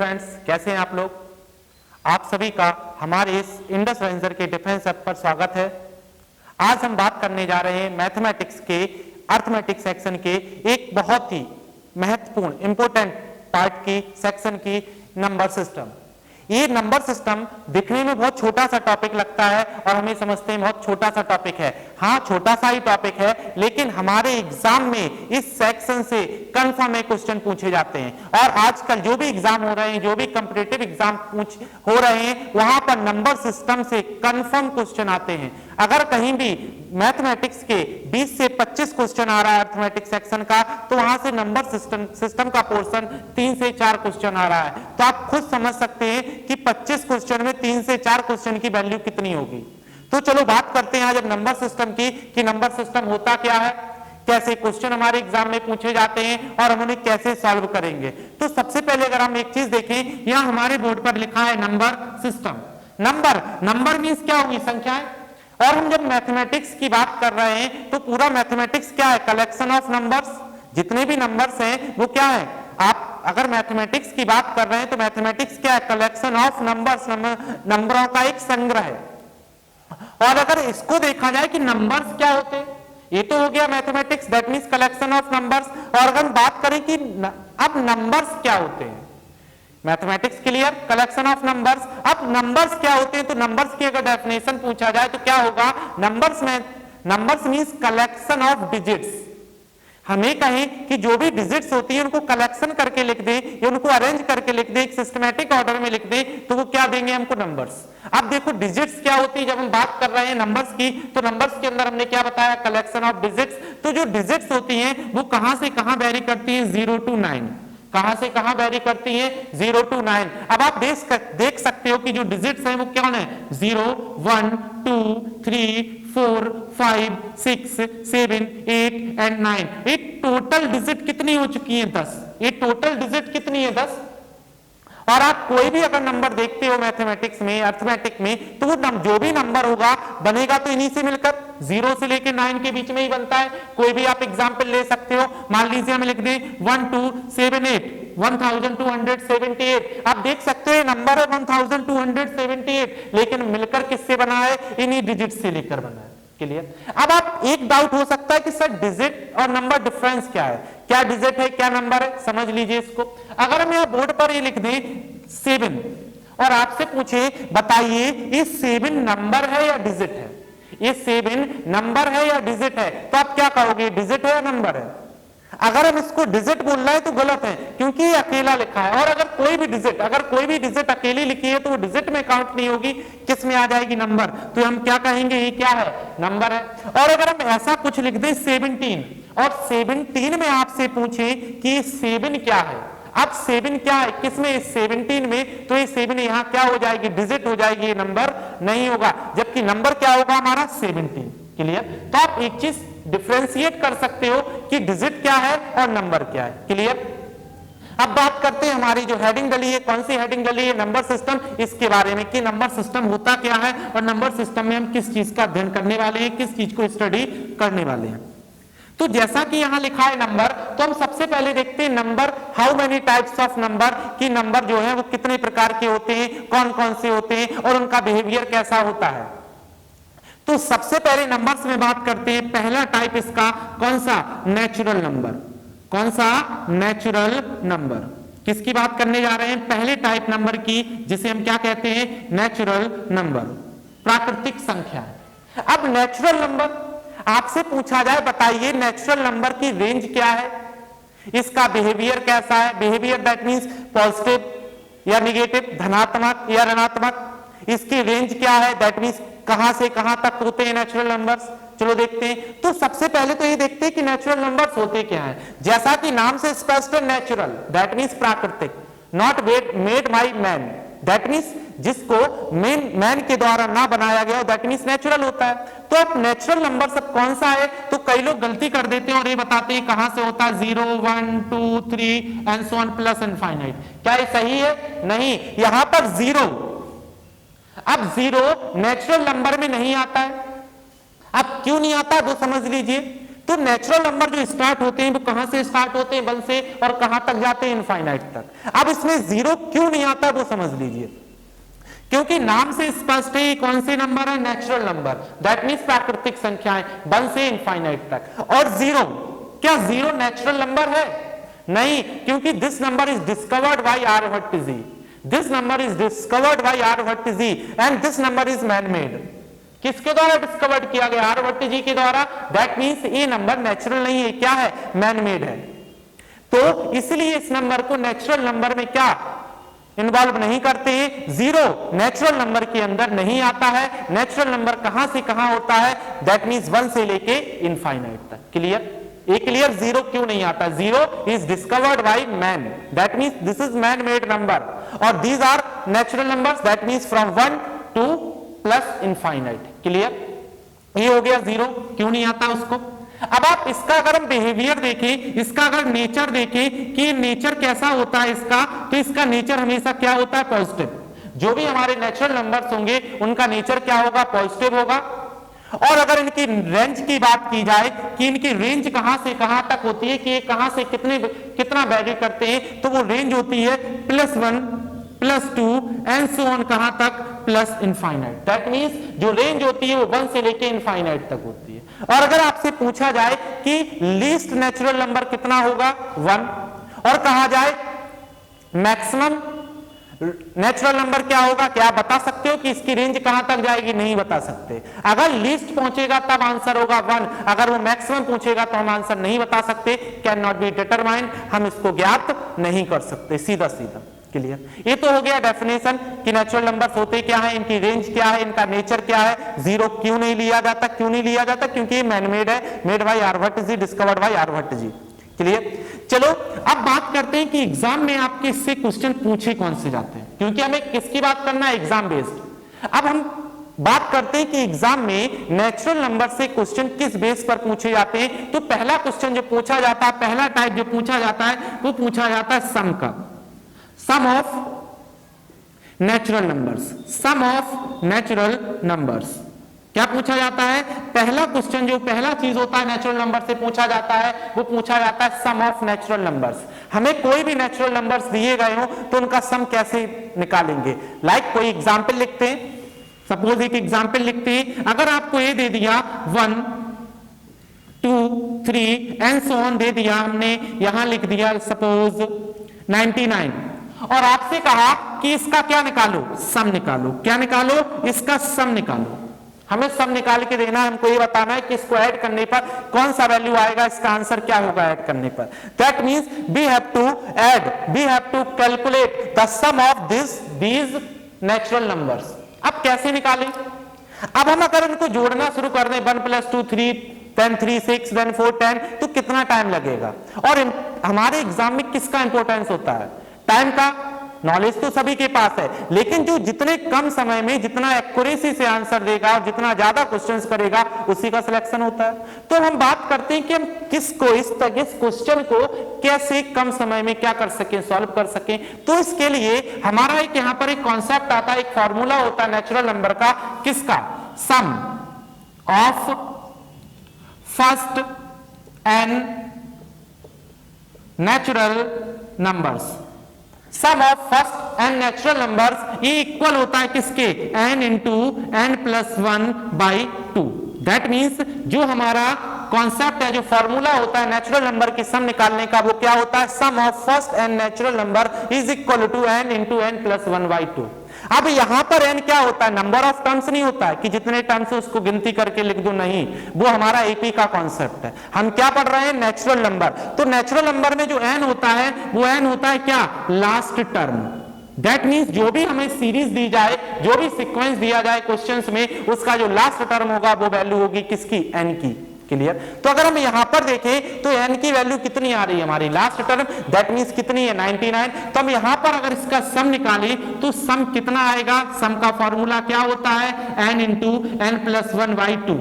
Friends, कैसे हैं आप लोग। आप सभी का हमारे इस इंडस रेंजर के डिफेंस ऐप पर स्वागत है। आज हम बात करने जा रहे हैं मैथमेटिक्स के अर्थमेटिक सेक्शन के एक बहुत ही महत्वपूर्ण इंपॉर्टेंट पार्ट की सेक्शन की नंबर सिस्टम। ये नंबर सिस्टम दिखने में बहुत छोटा सा टॉपिक लगता है और हमें समझते हैं बहुत छोटा सा टॉपिक है। हाँ, छोटा सा ही टॉपिक है, लेकिन हमारे एग्जाम में इस सेक्शन से कंफर्म में क्वेश्चन पूछे जाते हैं। और आजकल जो भी एग्जाम हो रहे हैं, जो भी कॉम्पिटिटिव एग्जाम हो रहे हैं, वहां पर नंबर सिस्टम से कंफर्म क्वेश्चन आते हैं। अगर कहीं भी मैथमेटिक्स के 20 से 25 क्वेश्चन आ रहा है अर्थमेटिक सेक्शन का, तो वहां से नंबर सिस्टम का पोर्शन 3 से 4 क्वेश्चन आ रहा है। तो आप खुद समझ सकते हैं कि 25 क्वेश्चन में 3 से 4 क्वेश्चन की वैल्यू कितनी होगी। तो चलो बात करते हैं आज अब नंबर सिस्टम की कि नंबर सिस्टम होता क्या है, कैसे क्वेश्चन हमारे एग्जाम में पूछे जाते हैं और हम उन्हें कैसे सॉल्व करेंगे। तो सबसे पहले अगर हम एक चीज देखें, यहां हमारे बोर्ड पर लिखा है नंबर सिस्टम। नंबर मींस क्या होगी, संख्याएं। और हम जब मैथमेटिक्स की बात कर रहे हैं तो पूरा मैथमेटिक्स क्या है, कलेक्शन ऑफ नंबर्स। जितने भी नंबर्स हैं वो क्या है, आप अगर मैथमेटिक्स की बात कर रहे हैं तो मैथमेटिक्स क्या है, कलेक्शन ऑफ नंबर्स, नंबरों का एक संग्रह है। और अगर इसको देखा जाए कि नंबर्स क्या होते हैं, ये तो हो गया mathematics, that means collection of numbers. और अगर हम बात करें कि अब नंबर्स क्या होते हैं, mathematics clear, collection of numbers. अब नंबर्स क्या होते हैं, तो नंबर्स की अगर डेफिनेशन पूछा जाए तो क्या होगा, numbers means collection of digits. हमें कहें कि जो भी डिजिट्स होती है उनको कलेक्शन करके लिख दे या उनको अरेंज करके लिख दे, एक सिस्टमैटिक ऑर्डर में लिख दे, तो वो क्या देंगे हमको, नंबर्स। अब देखो डिजिट्स क्या होती है, जब हम बात कर रहे हैं नंबर्स की, तो नंबर्स के अंदर हमने क्या बताया, कलेक्शन ऑफ डिजिट्स। तो जो डिजिट्स होती हैं वो कहां से कहां वेरी करती हैं, 0 to 9। कहां से कहां वेरी करती है, 0 to 9। अब आप देख सकते हो कि जो डिजिट्स हैं वो क्या है, 0 1 2 3 4 5 6 7 8 एंड 9। ये टोटल डिजिट कितनी हो चुकी है, 10। ये टोटल डिजिट कितनी है, 10। और आप कोई भी अगर नंबर देखते हो मैथमेटिक्स में, अर्थमेटिक में, तो वो जो भी नंबर होगा बनेगा तो इन्हीं से मिलकर 0 से लेकर 9 के बीच में ही बनता है। कोई भी आप एग्जांपल ले सकते हो, मान लीजिए हम लिख दें 1278 1278। आप देख सकते हो नंबर है 1278, लेकिन मिलकर किससे बना है, इन्हीं डिजिट से लेकर बना है। क्लियर। अब आप एक डाउट हो सकता है कि सर डिजिट और नंबर डिफरेंस क्या है, क्या डिजिट है क्या नंबर है, समझ लीजिए इसको। अगर हम यहां बोर्ड पर ये लिख दें 7 और आपसे पूछे बताइए ये 7 नंबर है या डिजिट है, ये 7 नंबर है या डिजिट है, तो आप क्या कहोगे, डिजिट है या नंबर है। अगर हम इसको डिजिट बोल रहे हैं तो गलत है, क्योंकि ये अकेला लिखा है। और अगर कोई भी डिजिट अकेली लिखी है तो वो डिजिट में काउंट नहीं होगी, किस में आ जाएगी, नंबर। तो हम क्या कहेंगे, ये क्या है, नंबर है। और अगर हम ऐसा कुछ लिख दें 17 और 17 में आपसे पूछे कि 7 क्या है, अब 7 क्या है, किसमें, 17 में, तो ये 7 यहां क्या हो जाएगी, डिजिट हो जाएगी, ये नंबर नहीं होगा। जबकि नंबर क्या होगा हमारा, 17। क्लियर। तो आप एक चीज डिफरेंशिएट कर सकते हो कि डिजिट क्या है और नंबर क्या है। क्लियर। अब बात करते हैं हमारी जो हेडिंग डली है, कौन सी हेडिंग डली है, नंबर सिस्टम, इसके बारे में कि नंबर सिस्टम होता क्या है और नंबर सिस्टम में हम किस चीज का अध्ययन करने वाले हैं, किस चीज को स्टडी करने वाले हैं। तो जैसा कि यहां लिखा है नंबर, तो हम सबसे पहले देखते हैं number, how many types of number, कि नंबर जो है वो कितने प्रकार के होते हैं, कौन कौन से होते हैं और उनका बिहेवियर कैसा होता है। तो सबसे पहले नंबर्स में बात करते हैं, पहला टाइप इसका कौन सा, नेचुरल नंबर। कौन सा, नेचुरल नंबर। किसकी बात करने जा रहे हैं, पहले टाइप नंबर की, जिसे हम क्या कहते हैं, नेचुरल नंबर, प्राकृतिक संख्या। अब नेचुरल नंबर आपसे पूछा जाए बताइए नेचुरल नंबर की रेंज क्या है, इसका बिहेवियर कैसा है, बिहेवियर दैट मींस पॉजिटिव या निगेटिव, धनात्मक या ऋणात्मक, इसकी रेंज क्या है, दैट मींस कहां से कहां तक होते हैं नेचुरल नंबर्स। चलो देखते हैं। तो सबसे पहले तो ये देखते हैं कि नेचुरल नंबर्स होते क्या हैं। जैसा कि नाम से स्पष्ट है, नेचुरल दैट मींस प्राकृतिक, not made by man, that means जिसको मैन के द्वारा ना बनाया गया, दैट मींस नेचुरल होता है। तो अब नेचुरल नंबर सब कौन सा है, तो कई लोग गलती कर देते हैं और ये बताते हैं कहां से होता है, 0 1 2 3 and so on plus infinite. क्या ये सही है, नहीं, यहां पर 0, अब 0 नेचुरल नंबर में नहीं आता है। अब क्यों नहीं आता वो समझ लीजिए। तो नेचुरल नंबर जो स्टार्ट होते हैं वो कहां से स्टार्ट होते हैं, 1 से, और कहां तक जाते हैं, इनफाइनाइट तक। अब इसमें 0 क्यों नहीं आता वो समझ लीजिए, क्योंकि नाम से स्पष्ट है कौन से नंबर है, नेचुरल नंबर, दैट मींस प्राकृतिक संख्याएं 1 से इनफाइनाइट तक। और 0, क्या 0 नेचुरल नंबर है? नहीं, क्योंकि this number is discovered by Aryabhatta ji, this number is discovered by Aryabhatta ji and this number is man made. किसके द्वारा डिस्कवर्ड किया गया, आर्यभट्ट जी के द्वारा, दैट मींस ये नंबर नेचुरल नहीं है, क्या है, मैन मेड है। तो इसलिए इस नंबर को नेचुरल नंबर में क्या इन्वॉल्व नहीं करते हैं, 0 नेचुरल नंबर के अंदर नहीं आता है। नेचुरल नंबर कहां से कहां होता है, दैट मींस 1 से लेके इनफाइनाइट तक। क्लियर, ये क्लियर, 0 क्यों नहीं आता, 0 is discovered by man, that means this is man made number, और these are natural numbers, that means from 1 to plus infinite. Clear, ये हो गया 0 क्यों नहीं आता उसको। अब आप इसका अगर हम बिहेवियर देखें, इसका अगर नेचर देखें कि नेचर कैसा होता है इसका, तो इसका नेचर हमेशा क्या होता है, पॉजिटिव। जो भी हमारे नेचुरल नंबर्स होंगे उनका नेचर क्या होगा, पॉजिटिव होगा। और अगर इनकी रेंज की बात की जाए कि इनकी रेंज कहां से कहां तक होती है, कि ये कहां से कितना वैरी करते हैं, तो वो रेंज होती है +1 +2 एंड सो ऑन, कहां तक, प्लस इनफाइनाइट। दैट मींस जो रेंज होती है वो 1 से लेके इनफाइनाइट तक होती है। और अगर आपसे पूछा जाए कि लीस्ट नेचुरल नंबर कितना होगा, 1, और कहा जाए मैक्सिमम नेचुरल नंबर क्या होगा, क्या आप बता सकते हो कि इसकी रेंज कहां तक जाएगी, नहीं बता सकते। अगर लीस्ट पहुंचेगा तब आंसर होगा 1, अगर वो मैक्सिमम पूछेगा तो हम आंसर नहीं बता सकते, कैन नॉट बी डिटरमाइंड, हम इसको ज्ञात नहीं कर सकते, सीधा सीधा। क्लियर, ये तो हो गया डेफिनेशन कि नेचुरल नंबर्स होते क्या है, इनकी रेंज क्या है, इनका नेचर क्या है। 0 क्यों नहीं लिया जाता, क्यों नहीं लिया जाता, क्योंकि ये मैन मेड है, made by Aryabhatta ji, discovered by Aryabhatta ji. Clear, चलो अब बात करते हैं कि एग्जाम में आपके इससे क्वेश्चन पूछे कौन से जाते हैं, क्योंकि हमें किसकी बात करना है, एग्जाम बेस्ड। अब हम बात करते हैं कि एग्जाम में नेचुरल नंबर से क्वेश्चन किस बेस पर पूछे जाते हैं। तो पहला क्वेश्चन जो पूछा जाता है, पहला टाइप जो पूछा जाता है, वो पूछा जाता है सम का, sum of natural numbers, sum of natural numbers. क्या पूछा जाता है, पहला क्वेश्चन जो पहला चीज होता है नेचुरल नंबर से पूछा जाता है, वो पूछा जाता है सम ऑफ नेचुरल नंबर्स। हमें कोई भी नेचुरल नंबर्स दिए गए हो तो उनका सम कैसे निकालेंगे। लाइक कोई एग्जाम्पल लिखते हैं, सपोज एक एग्जाम्पल लिखते हैं, अगर आपको ये दे दिया 1 2 3 एंड सो ऑन दे दिया, हमने यहां लिख दिया सपोज 99, और आपसे कहा कि इसका क्या निकालो, सम निकालो। क्या निकालो, इसका सम निकालो। हमें सम निकाल के देना है, हमको ये बताना है कि इसको ऐड करने पर कौन सा वैल्यू आएगा, इसका आंसर क्या होगा ऐड करने पर। That means we have to add, we have to calculate the sum of these natural numbers. अब कैसे निकालें, अब हम अगर इनको जोड़ना शुरू कर दें 1 + 2 3 then 3 6 then 4 10, तो कितना टाइम लगेगा। और हमारे एग्जाम में किसका इंपॉर्टेंस होता है, टाइम का। नॉलेज तो सभी के पास है, लेकिन जो जितने कम समय में जितना एक्यूरेसी से आंसर देगा और जितना ज्यादा क्वेश्चंस करेगा उसी का सिलेक्शन होता है। तो हम बात करते हैं कि हम किसको इस क्वेश्चन को कैसे कम समय में क्या कर सकें, सॉल्व कर सकें। तो इसके लिए हमारा एक यहाँ पर एक कॉन्सेप्ट आता है, एक फॉर्मूला होता है नेचुरल नंबर का, किसका, sum of first N natural numbers. Sum of first N natural numbers ये इक्वल होता है किसके, n into n + 1/2। That means जो हमारा कॉन्सेप्ट है, जो फॉर्मूला होता है नेचुरल नंबर की सम निकालने का, वो क्या होता है, sum of first N natural number is equal to n into n + 1/2। अब यहां पर n क्या होता है, नंबर ऑफ टर्म्स नहीं होता है कि जितने टर्म्स उसको गिनती करके लिख दो, नहीं, वो हमारा एपी का कॉन्सेप्ट है। हम क्या पढ़ रहे हैं, नेचुरल नंबर। तो नेचुरल नंबर में जो n होता है वो n होता है क्या, लास्ट टर्म। दैट मींस जो भी हमें सीरीज दी जाए, जो भी सीक्वेंस दिया जाए क्वेश्चंस में, उसका जो लास्ट टर्म होगा वो वैल्यू होगी किसकी, n की। क्लियर, तो अगर हम यहां पर देखें तो n की वैल्यू कितनी आ रही है, हमारी लास्ट टर्म, दैट मींस कितनी है, 99। तो हम यहां पर अगर इसका सम निकालें तो सम कितना आएगा, सम का फॉर्मूला क्या होता है, n इंटू n + 1/2।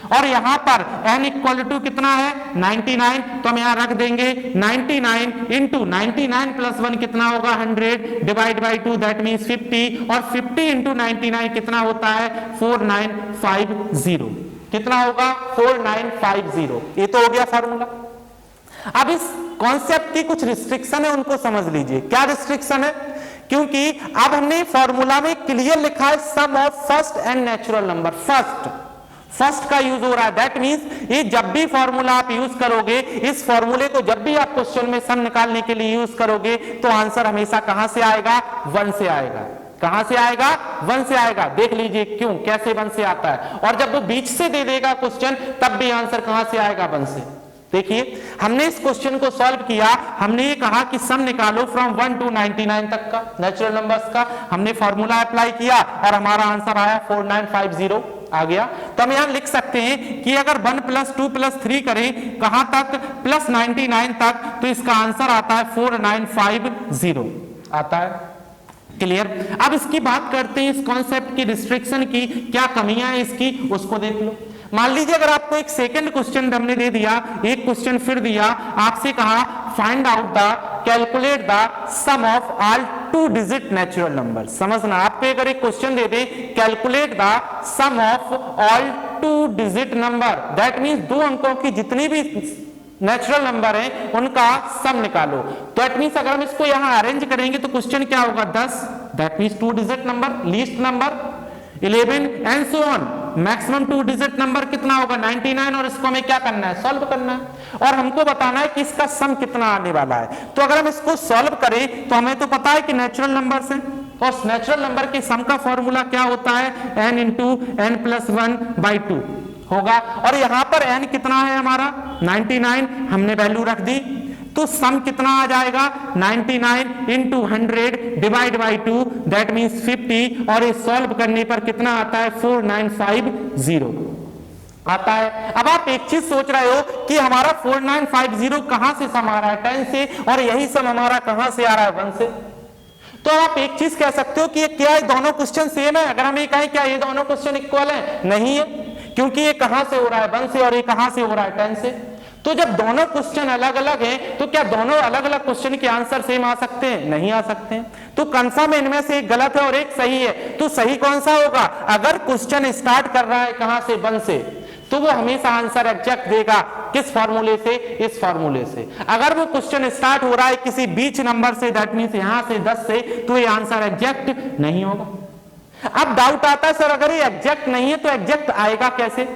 और यहां पर n इक्वल टू कितना है, 99। तो हम यहां रख देंगे 99 इंटू 99 + 1 कितना होगा, 100 डिवाइड बाई 2, दैट मींस 50। और 50 इंटू 99 कितना होता है, 4950। कितना होगा 4950। ये तो हो गया फॉर्मूला। अब इस कॉन्सेप्ट की कुछ रिस्ट्रिक्शन है, उनको समझ लीजिए। क्या रिस्ट्रिक्शन है? क्योंकि अब हमने फॉर्मूला में क्लियर लिखा है sum of first and natural number. First का यूज हो रहा है, दैट मींस ये जब भी फॉर्मूला आप यूज करोगे, इस फॉर्मूले को जब भी आप क्वेश्चन में सम निकालने के लिए यूज करोगे तो आंसर हमेशा कहां से आएगा? 1 से आएगा। कहां से आएगा? 1 से आएगा। देख लीजिए क्यों, कैसे 1 से आता है। और जब वो बीच से दे देगा क्वेश्चन, तब भी आंसर कहां से आएगा? 1 से। देखिए हमने इस क्वेश्चन को सॉल्व किया, हमने ये कहा कि सम निकालो फ्रॉम 1 to 99 तक का नेचुरल नंबर्स का। हमने फॉर्मूला अप्लाई किया और हमारा आंसर आया 4950 आ गया। तो हम यहां लिख सकते हैं कि अगर 1 + 2 + 3 करें कहां तक? +99 तक, तो इसका आंसर आता है 4950 आता है। क्लियर? अब इसकी बात करते हैं इस कॉन्सेप्ट की रिस्ट्रिक्शन की, क्या कमियां हैं इसकी, उसको देख लो। मान लीजिए अगर आपको एक सेकंड क्वेश्चन हमने दे दिया, एक क्वेश्चन फिर दिया, आपसे कहा find out the calculate the sum of all 2 digit natural number. समझना, आपको अगर एक क्वेश्चन दे दे calculate the sum of all 2 digit number, that means 2 अंकों की जितनी भी नेचुरल नंबर है उनका सम निकालो। तो दैट मींस अगर हम इसको यहां अरेंज करेंगे तो क्वेश्चन क्या होगा? 10, that means 2 digit number, least number 11 and so on. Maximum 2 digit number कितना होगा? 99। और इसको हमें क्या करना है? सॉल्व करना है और हमको बताना है कि इसका सम कितना आने वाला है। तो अगर हम इसको सॉल्व करें तो हमें तो पता है कि नेचुरल नंबर से, और नेचुरल नंबर के सम का फॉर्मूला क्या होता है? n × n+1/2 होगा। और यहां पर n कितना है हमारा? 99 हमने वैल्यू रख दी, तो सम कितना आ जाएगा? 99 × 100 डिवाइड बाई 2, दैट मींस 50। और इस सॉल्व करने पर कितना आता है? 4950 आता है। अब आप एक चीज सोच रहे हो कि हमारा 4950 कहां से सम आ रहा है? 10 से, और यही सम हमारा कहां से आ रहा है? 1 से। तो आप एक चीज कह सकते हो कि ये क्या है, दोनों क्वेश्चन सेम है? अगर हम ये कहें क्या ये दोनों क्वेश्चन इक्वल है? नहीं है, क्योंकि ये कहां से हो रहा है? 1 से, और ये कहां से हो रहा है? 10 से। तो जब दोनों क्वेश्चन अलग अलग हैं, तो क्या दोनों अलग अलग क्वेश्चन के आंसर सेम आ सकते हैं? नहीं आ सकते हैं। तो कंफर्म इनमें से एक गलत है और एक सही है। तो सही कौन सा होगा? अगर क्वेश्चन स्टार्ट कर रहा है कहां से? 1 से, तो वो हमेशा आंसर एग्जैक्ट देगा। किस फॉर्मूले से? इस फॉर्मूले से। अगर वो क्वेश्चन स्टार्ट हो रहा है किसी बीच नंबर से, दैट मींस यहां से 10 से, तो ये आंसर एग्जैक्ट नहीं होगा। अब डाउट आता है सर अगर ये एग्जैक्ट नहीं है तो एग्जैक्ट आएगा कैसे?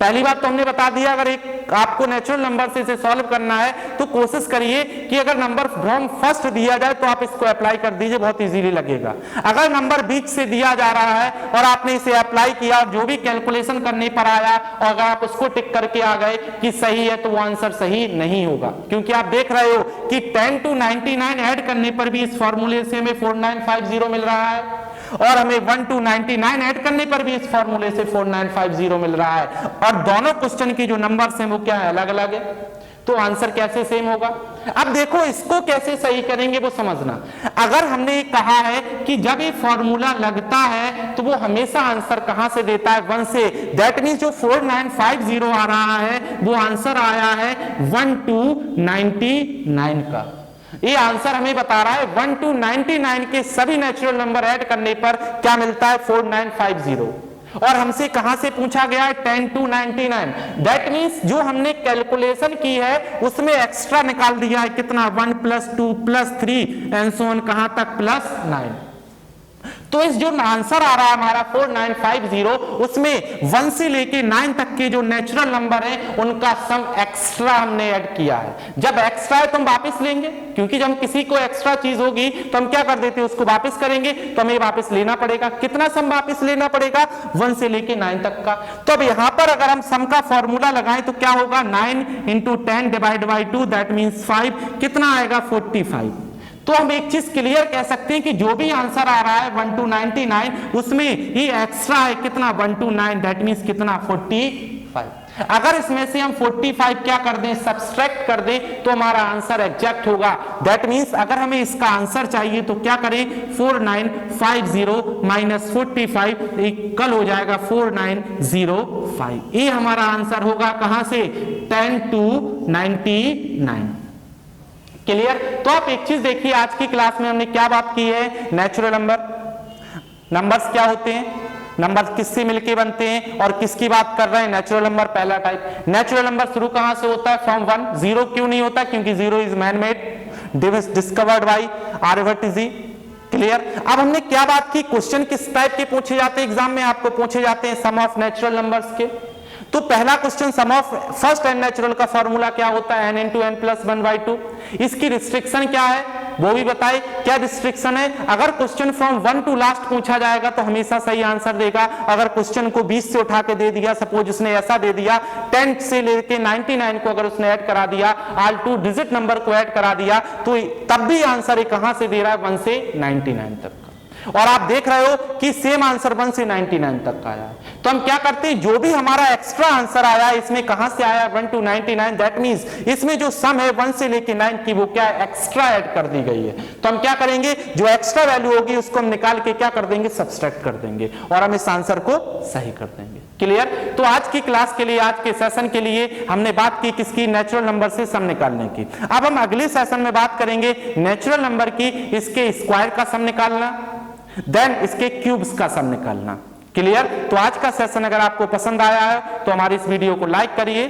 पहली बात तो हमने बता दिया, अगर एक आपको नेचुरल नंबर से इसे सॉल्व करना है तो कोशिश करिए कि अगर नंबर फ्रॉम फर्स्ट दिया जाए तो आप इसको अप्लाई कर दीजिए, बहुत इजीली लगेगा। अगर नंबर बीच से दिया जा रहा है और आपने इसे अप्लाई किया और जो भी कैलकुलेशन करने पर आया और अगर आप उसको टिक करके आ गए कि सही है, तो वो आंसर सही नहीं होगा। क्योंकि आप देख रहे हो कि 10 to 99 ऐड करने पर भी इस फॉर्मूले से हमें 4950 मिल रहा है, और हमें 1 to 99 ऐड करने पर भी इस फॉर्मूले से 4950 मिल रहा है, और दोनों क्वेश्चन की जो नंबर्स हैं वो क्या है? अलग अलग है। तो आंसर कैसे सेम होगा? अब देखो इसको कैसे सही करेंगे वो समझना। अगर हमने कहा है कि जब ये फॉर्मूला लगता है तो वो हमेशा आंसर कहां से देता है? 1 से। दैट मींस जो 4950 आ रहा है वो आंसर आया है 1 to 99 का। ये आंसर हमें बता रहा है 1 to 99 के सभी नेचुरल नंबर ऐड करने पर क्या मिलता है? 4950। और हमसे कहां से पूछा गया है? 10 to 99। दैट मींस जो हमने कैलकुलेशन की है उसमें एक्स्ट्रा निकाल दिया है कितना? 1 + 2 + 3 एंड सो ऑन, कहां तक? +9। तो इस जो आंसर आ रहा है हमारा 4950, उसमें 1 से लेके 9 तक के जो नेचुरल नंबर हैं उनका सम एक्स्ट्रा हमने ऐड किया है। जब एक्स्ट्रा है तो हम वापस लेंगे, क्योंकि जब किसी को एक्स्ट्रा चीज होगी तो हम क्या कर देते हैं? उसको वापस करेंगे, तो हमें वापस लेना पड़ेगा। कितना सम वापस लेना पड़ेगा? 1 से लेके 9 तक का। तो अब यहां पर अगर हम सम का फॉर्मूला लगाएं तो क्या होगा? 9 × 10 डिवाइड बाई 2, दैट मींस 5। कितना आएगा? 45। तो हम एक चीज क्लियर कह सकते हैं कि जो भी आंसर आ रहा है 1 to 99 उसमें ही एक्स्ट्रा है कितना? 1 to 9, दैट मींस कितना? 45। अगर इसमें से हम 45 क्या कर दें? सब्सट्रैक्ट कर दें, तो हमारा आंसर एग्जैक्ट होगा। दैट मींस अगर हमें इसका आंसर चाहिए तो क्या करें? 4950 - 45 इक्वल हो जाएगा 4905। ये हमारा आंसर होगा कहां से? 10 to 99। क्लियर? तो आप एक चीज देखिए, आज की क्लास में हमने क्या बात की है? नेचुरल नंबर्स क्या होते हैं? नंबर किससे मिलके बनते हैं और किसकी बात कर रहे हैं, नेचुरल नंबर पहला टाइप। नेचुरल नंबर शुरू कहां से होता है, फ्रॉम 1। जीरो क्यों नहीं होता, क्योंकि zero is man made, discovered by Aryabhatta ji. Clear. अब हमने क्या बात की, क्वेश्चन किस टाइप के पूछे जाते हैं एग्जाम में, आपको पूछे जाते हैं सम ऑफ नेचुरल नंबर्स के। तो पहला question sum of first and natural का फॉर्मूला क्या होता है, n इंटू एन प्लस 1/2। इसकी रिस्ट्रिक्शन क्या है वो भी बताए, क्या रिस्ट्रिक्शन है। अगर क्वेश्चन फ्रॉम 1 टू लास्ट पूछा जाएगा तो हमेशा सही आंसर देगा। अगर क्वेश्चन को 20 से उठा के दे दिया, सपोज उसने ऐसा दे दिया 10 से लेके 99 को अगर उसने ऐड करा दिया, ऑल 2 डिजिट नंबर को ऐड करा दिया, तो तब भी आंसर ये कहां से दे रहा है, 1 से 99 तक का। और आप देख रहे हो कि सेम आंसर 1 से 99 तक का आया है। तो हम क्या करते हैं, जो भी हमारा एक्स्ट्रा आंसर आया इसमें कहां से आया, 1 to 99, दैट मींस इसमें जो सम है 1 से लेके 9 की वो क्या एक्स्ट्रा ऐड कर दी गई है। तो हम क्या करेंगे, जो एक्स्ट्रा वैल्यू होगी उसको हम निकाल के क्या कर देंगे, सब्सट्रैक्ट कर देंगे और हम इस आंसर को सही कर देंगे। क्लियर। तो आज की क्लास के लिए, आज के सेशन के लिए हमने बात की किसकी, नेचुरल नंबर से सम निकालने की। अब हम अगले सेशन में बात करेंगे नेचुरल नंबर की, इसके स्क्वायर का सम निकालना, देन इसके क्यूब्स का सम निकालना। क्लियर। तो आज का सेशन अगर आपको पसंद आया है तो हमारी इस वीडियो को लाइक करिए,